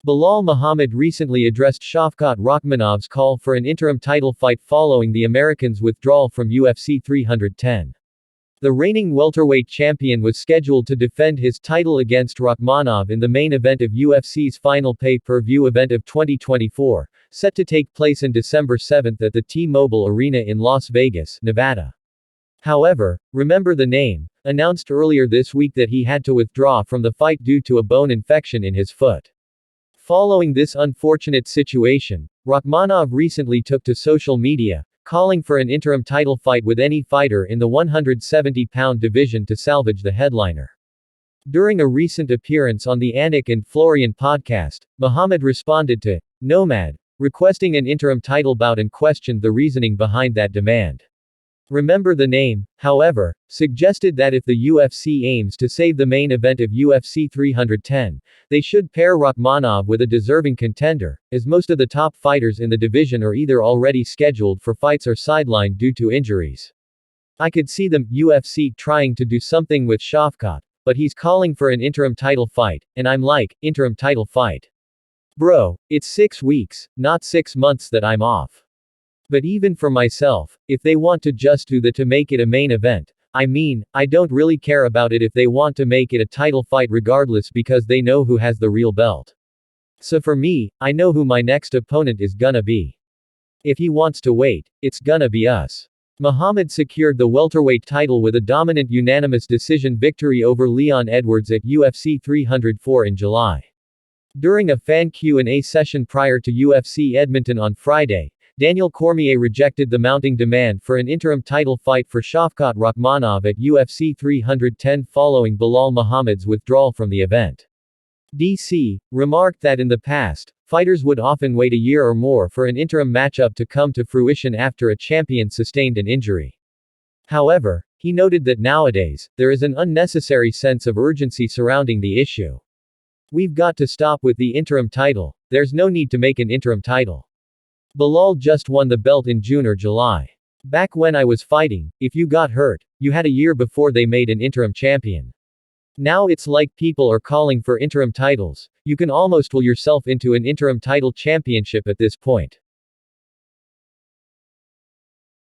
Belal Muhammad recently addressed Shavkat Rakhmonov's call for an interim title fight following the American's withdrawal from UFC 310. The reigning welterweight champion was scheduled to defend his title against Rakhmonov in the main event of UFC's final pay-per-view event of 2024, set to take place on December 7 at the T-Mobile Arena in Las Vegas, Nevada. However, Remember the Name announced earlier this week that he had to withdraw from the fight due to a bone infection in his foot. Following this unfortunate situation, Rakhmonov recently took to social media, calling for an interim title fight with any fighter in the 170-pound division to salvage the headliner. During a recent appearance on the Anik and Florian Podcast, Muhammad responded to Nomad, requesting an interim title bout and questioned the reasoning behind that demand. Remember the Name, however, suggested that if the UFC aims to save the main event of UFC 310, they should pair Rakhmonov with a deserving contender, as most of the top fighters in the division are either already scheduled for fights or sidelined due to injuries. I could see the UFC trying to do something with Shavkat, but he's calling for an interim title fight, and I'm like, interim title fight? Bro, it's 6 weeks, not 6 months that I'm off. But even for myself, if they want to just do that to make it a main event, I mean, I don't really care about it if they want to make it a title fight regardless because they know who has the real belt. So for me, I know who my next opponent is gonna be. If he wants to wait, it's gonna be us. Muhammad secured the welterweight title with a dominant unanimous decision victory over Leon Edwards at UFC 304 in July. During a fan Q&A session prior to UFC Edmonton on Friday, Daniel Cormier rejected the mounting demand for an interim title fight for Shavkat Rakhmonov at UFC 310 following Belal Muhammad's withdrawal from the event. DC remarked that in the past, fighters would often wait a year or more for an interim matchup to come to fruition after a champion sustained an injury. However, he noted that nowadays, there is an unnecessary sense of urgency surrounding the issue. We've got to stop with the interim title, there's no need to make an interim title. Belal just won the belt in June or July. Back when I was fighting, if you got hurt, you had a year before they made an interim champion. Now it's like people are calling for interim titles, you can almost will yourself into an interim title championship at this point.